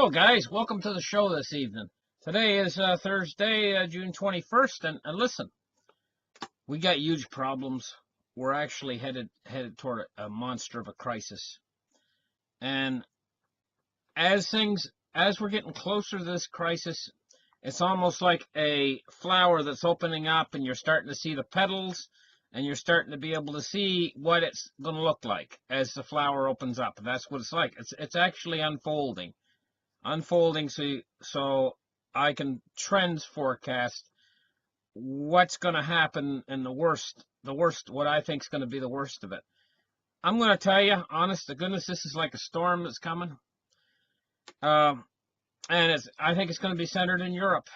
Hello, guys. Welcome to the show this evening. Today is Thursday, June 21st, and listen, we got huge problems. We're actually headed toward a monster of a crisis. And as we're getting closer to this crisis, it's almost like a flower that's opening up, and you're starting to see the petals, and you're starting to be able to see what it's going to look like as the flower opens up. That's what it's like. It's actually unfolding. So I can trends forecast what's going to happen in the worst, what I think is going to be the worst of it. I'm going to tell you, honest to goodness, this is like a storm that's coming. And I think it's going to be centered in Europe.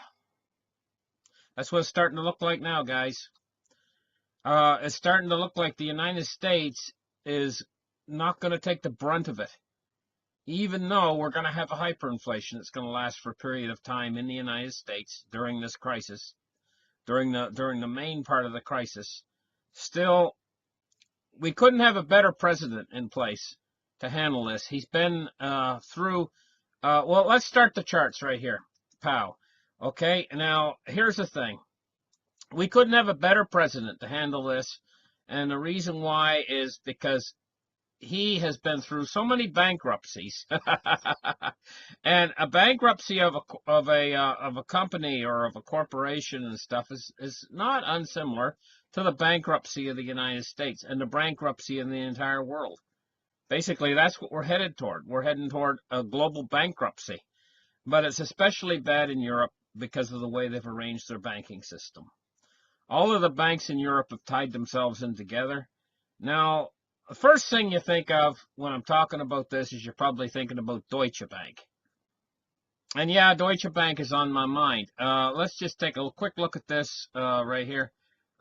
That's what it's starting to look like now, guys. It's starting to look like the United States is not going to take the brunt of it. Even though we're going to have a hyperinflation that's going to last for a period of time in the United States during this crisis, during the main part of the crisis, still, we couldn't have a better president in place to handle this. He's been through, well, let's start the charts right here. Pow. Okay, now, here's the thing. We couldn't have a better president to handle this, and the reason why is because he has been through so many bankruptcies, and a bankruptcy of a company or of a corporation and stuff is not unsimilar to the bankruptcy of the United States and the bankruptcy in the entire world. Basically, that's what we're headed toward. We're heading toward a global bankruptcy, but it's especially bad in Europe because of the way they've arranged their banking system. All of the banks in Europe have tied themselves in together. Now, the first thing you think of when I'm talking about this is you're probably thinking about Deutsche Bank. And yeah, Deutsche Bank is on my mind. Let's just take a quick look at this right here.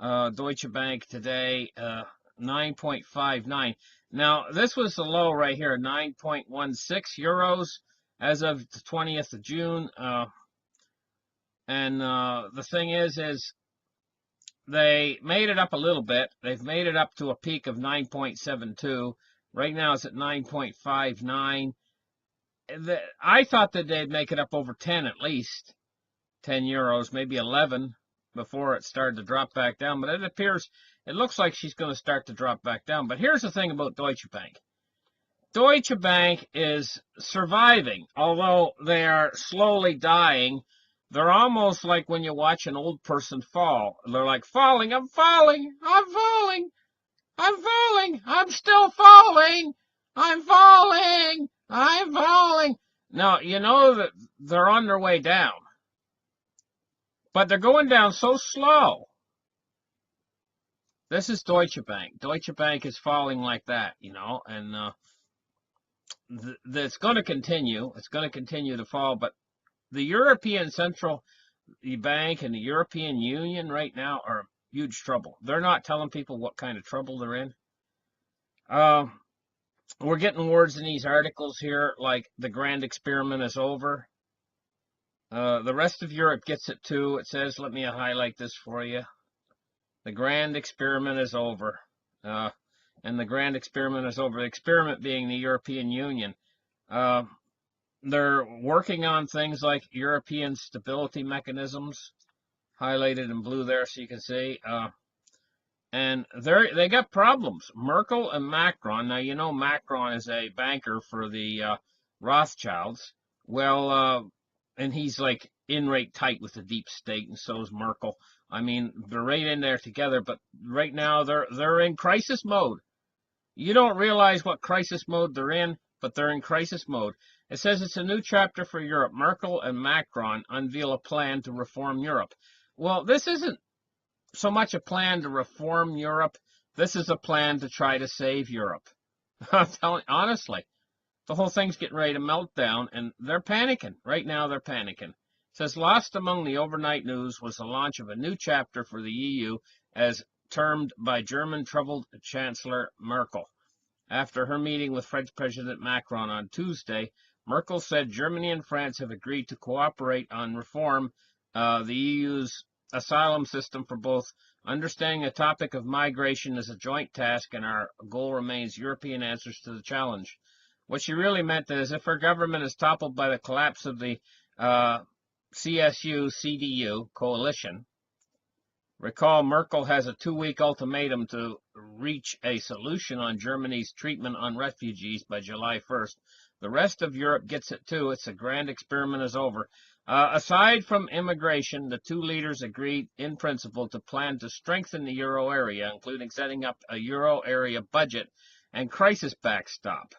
Deutsche Bank today, 9.59. Now, this was the low right here, 9.16 euros as of the 20th of June. The thing is they made it up a little bit. They've made it up to a peak of 9.72. Right now it's at 9.59. I thought that they'd make it up over 10 at least. 10 euros, maybe 11 before it started to drop back down. But it looks like she's going to start to drop back down. But here's the thing about Deutsche Bank. Deutsche Bank is surviving, although they are slowly dying. They're almost like when you watch an old person fall. They're like, falling, I'm falling, I'm falling, I'm falling, I'm still falling, I'm falling, I'm falling. Now, you know that they're on their way down. But they're going down so slow. This is Deutsche Bank. Deutsche Bank is falling like that, you know, and it's going to continue. It's going to continue to fall, but the European Central Bank and the European Union right now are in huge trouble. They're not telling people what kind of trouble they're in. We're getting words in these articles here like the grand experiment is over. The rest of Europe gets it too. It says, let me highlight this for you. The grand experiment is over. And the grand experiment is over. The experiment being the European Union. They're working on things like European stability mechanisms, highlighted in blue there so you can see. And they got problems. Merkel and Macron. Now, you know Macron is a banker for the Rothschilds. Well, and he's like in right tight with the deep state, and so is Merkel. I mean, they're right in there together, but right now they're in crisis mode. You don't realize what crisis mode they're in, but they're in crisis mode. It says it's a new chapter for Europe. Merkel and Macron unveil a plan to reform Europe. Well, this isn't so much a plan to reform Europe. This is a plan to try to save Europe. I'm telling you, honestly, the whole thing's getting ready to melt down, and they're panicking. Right now, they're panicking. It says, lost among the overnight news was the launch of a new chapter for the EU, as termed by German troubled Chancellor Merkel. After her meeting with French President Macron on Tuesday, Merkel said Germany and France have agreed to cooperate on reform the EU's asylum system for both. Understanding the topic of migration is a joint task, and our goal remains European answers to the challenge. What she really meant is if her government is toppled by the collapse of the CSU-CDU coalition. Recall, Merkel has a 2-week ultimatum to reach a solution on Germany's treatment on refugees by July 1st. The rest of Europe gets it too. It's a grand experiment is over. Aside from immigration, the two leaders agreed in principle to plan to strengthen the euro area, including setting up a euro area budget and crisis backstop.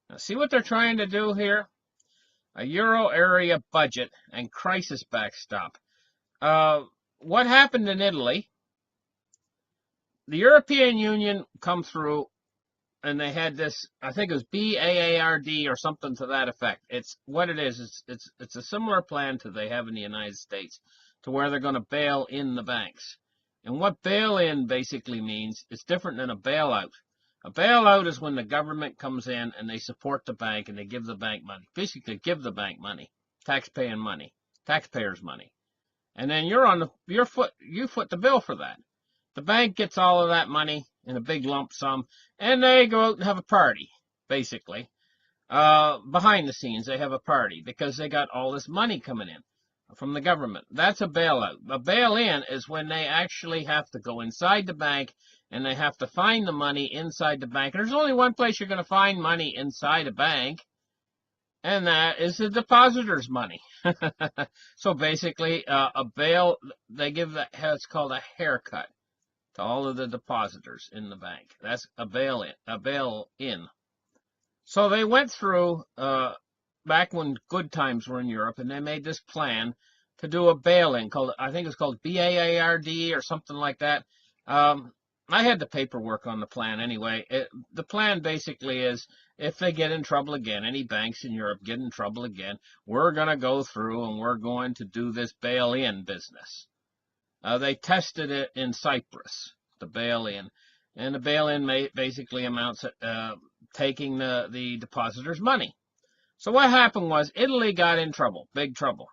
Now, see what they're trying to do here? A euro area budget and crisis backstop. What happened in Italy? The European Union come through, and they had this, I think it was BAARD or something to that effect. It's what it is. It's a similar plan to they have in the United States, to where they're going to bail in the banks. And what bail in basically means is different than a bailout. A bailout is when the government comes in and they support the bank and they give the bank money. Basically, give the bank money, taxpayers' money. And then you foot the bill for that. The bank gets all of that money in a big lump sum, and they go out and have a party, basically. Behind the scenes, they have a party because they got all this money coming in from the government. That's a bailout. A bail-in is when they actually have to go inside the bank and they have to find the money inside the bank. And there's only one place you're going to find money inside a bank, and that is the depositor's money. So basically, a bail, they give that, it's called a haircut to all of the depositors in the bank. That's a bail-in. So they went through, back when good times were in Europe, and they made this plan to do a bail-in, I think it's called BAARD or something like that. I had the paperwork on the plan anyway. The plan basically is, if they get in trouble again, any banks in Europe get in trouble again, we're going to go through and we're going to do this bail-in business. They tested it in Cyprus, the bail-in. And the bail-in basically amounts to taking the depositors' money. So what happened was Italy got in trouble, big trouble.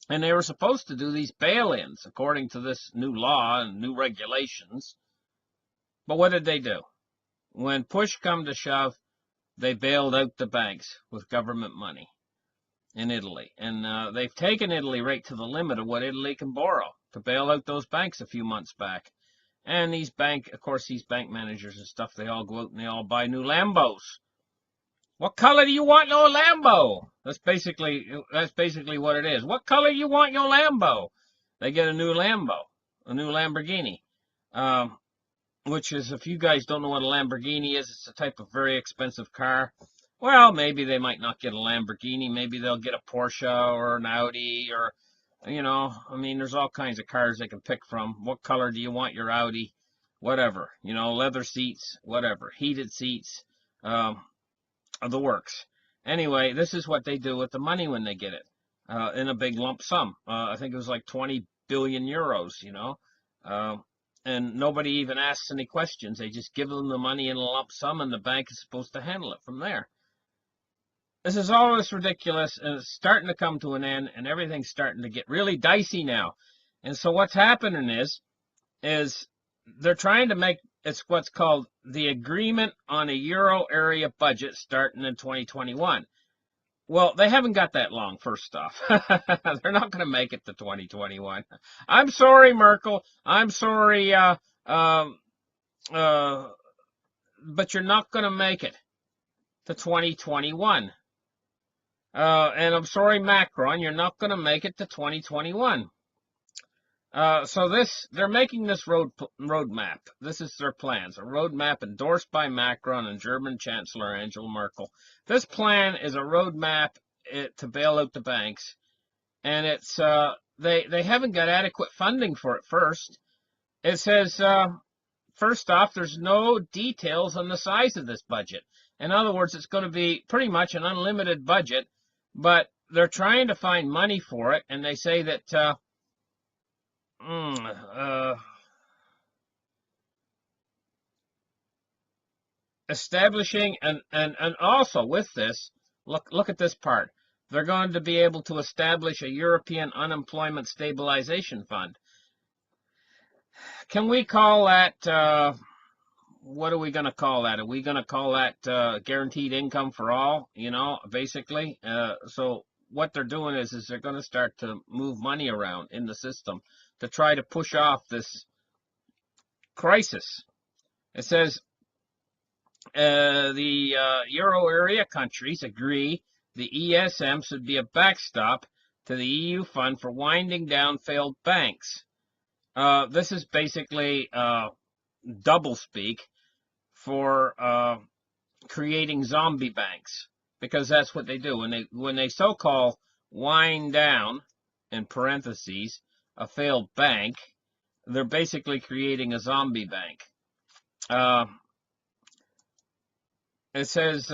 And they were supposed to do these bail-ins according to this new law and new regulations. But what did they do? When push come to shove, they bailed out the banks with government money in Italy. And they've taken Italy right to the limit of what Italy can borrow to bail out those banks a few months back. And these bank managers and stuff, they all go out and they all buy new Lambos. What color do you want your Lambo? That's basically what it is. What color do you want your Lambo? They get a new Lambo, a new Lamborghini. Which is, if you guys don't know what a Lamborghini is, it's a type of very expensive car. Well, maybe they might not get a Lamborghini. Maybe they'll get a Porsche or an Audi or, I mean, there's all kinds of cars they can pick from. What color do you want your Audi? Whatever. Leather seats, whatever. Heated seats, the works. Anyway, this is what they do with the money when they get it, in a big lump sum. I think it was like 20 billion euros, and nobody even asks any questions. They just give them the money in a lump sum, and the bank is supposed to handle it from there. This is all this ridiculous, and it's starting to come to an end, and everything's starting to get really dicey now. And so what's happening is they're trying to make, it's what's called the Agreement on a Euro Area Budget starting in 2021. Well, they haven't got that long, first off. They're not going to make it to 2021. I'm sorry, Merkel. I'm sorry, but you're not going to make it to 2021. And I'm sorry, Macron, you're not going to make it to 2021. So they're making this roadmap. This is their plans, a roadmap endorsed by Macron and German Chancellor Angela Merkel. This plan is a roadmap to bail out the banks, and it's they haven't got adequate funding for it. First, it says first off, there's no details on the size of this budget. In other words, it's going to be pretty much an unlimited budget, but they're trying to find money for it, and they say that. Establishing and also with this, look at this part. They're going to be able to establish a European Unemployment Stabilization Fund. Can we call that what are we going to call that? Are we going to call that guaranteed income for all? You know, basically. So what they're doing is they're going to start to move money around in the system to try to push off this crisis. It says the euro area countries agree the ESM should be a backstop to the EU fund for winding down failed banks. This is basically doublespeak for creating zombie banks, because that's what they do when they so-called wind down, in parentheses, a failed bank. They're basically creating a zombie bank. It says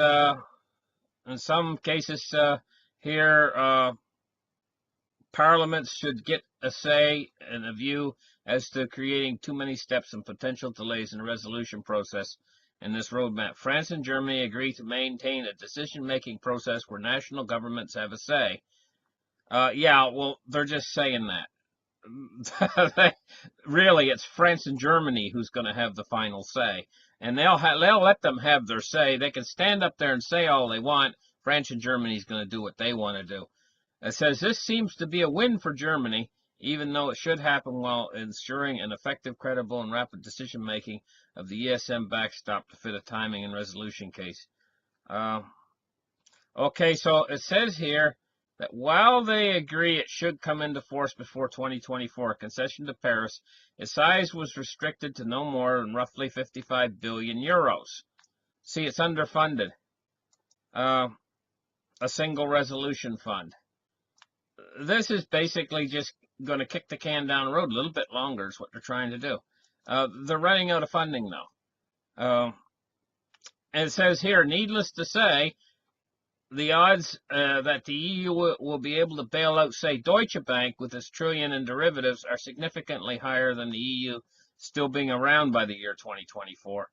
in some cases here, parliaments should get a say and a view as to creating too many steps and potential delays in the resolution process in this roadmap. France and Germany agree to maintain a decision-making process where national governments have a say. Yeah, well, they're just saying that. Really, it's France and Germany who's going to have the final say, and they'll let them have their say. They can stand up there and say all they want. France and Germany's going to do what they want to do. It says this seems to be a win for Germany, even though it should happen while ensuring an effective, credible, and rapid decision-making of the ESM backstop to fit a timing and resolution case. Okay, so it says here that while they agree it should come into force before 2024, concession to Paris, its size was restricted to no more than roughly 55 billion euros. See, it's underfunded. A single resolution fund. This is basically just going to kick the can down the road a little bit longer is what they're trying to do. They're running out of funding now. And it says here, needless to say, the odds that the EU will be able to bail out, say, Deutsche Bank with its trillion in derivatives are significantly higher than the EU still being around by the year 2024.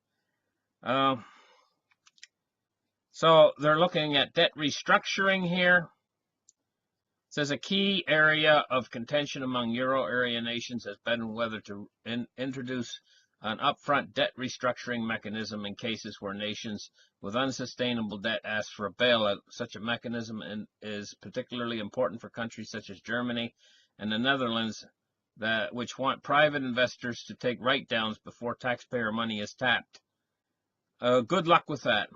So they're looking at debt restructuring here. It says a key area of contention among euro area nations has been whether to introduce an upfront debt restructuring mechanism in cases where nations with unsustainable debt ask for a bailout. Such a mechanism is particularly important for countries such as Germany and the Netherlands, which want private investors to take write-downs before taxpayer money is tapped. Good luck with that.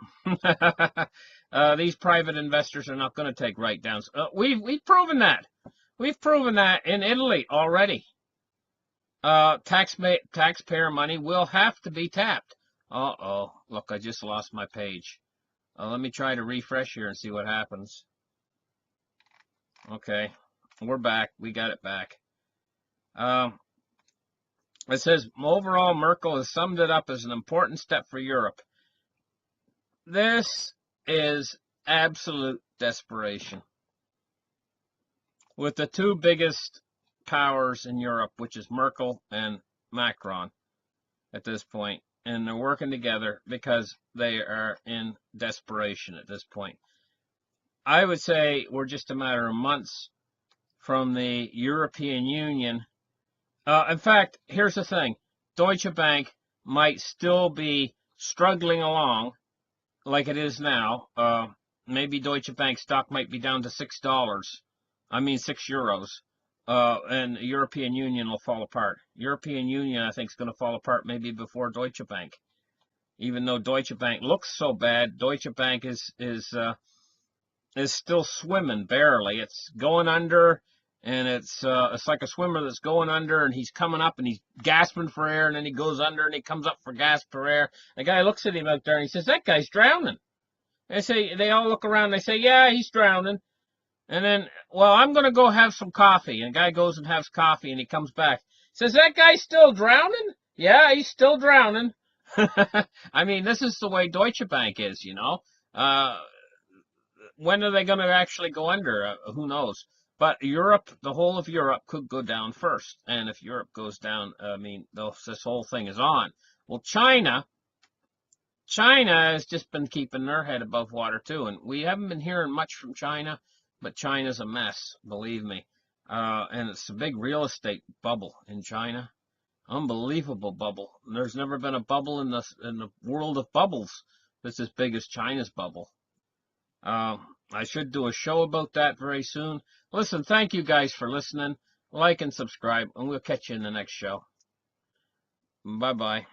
These private investors are not going to take write-downs. We've proven that. We've proven that in Italy already. Taxpayer money will have to be tapped. Uh-oh. Look, I just lost my page. Let me try to refresh here and see what happens. Okay. We're back. We got it back. It says, overall, Merkel has summed it up as an important step for Europe. This is absolute desperation. With the two biggest powers in Europe, which is Merkel and Macron at this point, and they're working together because they are in desperation at this point. I would say we're just a matter of months from the European Union. In fact, here's the thing. Deutsche Bank might still be struggling along like it is now. Maybe Deutsche Bank stock might be down to €6. I mean, €6. And the European Union will fall apart. European Union, I think, is going to fall apart maybe before Deutsche Bank. Even though Deutsche Bank looks so bad, Deutsche Bank is still swimming barely. It's going under, and it's like a swimmer that's going under, and he's coming up, and he's gasping for air, and then he goes under, and he comes up for gasp for air. The guy looks at him out there, and he says, "That guy's drowning." They all look around, and they say, "Yeah, he's drowning." And then, well, I'm going to go have some coffee. And the guy goes and has coffee, and he comes back. Says, "That guy's still drowning?" "Yeah, he's still drowning." I mean, this is the way Deutsche Bank is, you know. When are they going to actually go under? Who knows? But Europe, the whole of Europe could go down first. And if Europe goes down, I mean, this whole thing is on. Well, China has just been keeping their head above water, too. And we haven't been hearing much from China. But China's a mess, believe me. And it's a big real estate bubble in China. Unbelievable bubble. There's never been a bubble in the world of bubbles that's as big as China's bubble. I should do a show about that very soon. Listen, thank you guys for listening. Like and subscribe, and we'll catch you in the next show. Bye-bye.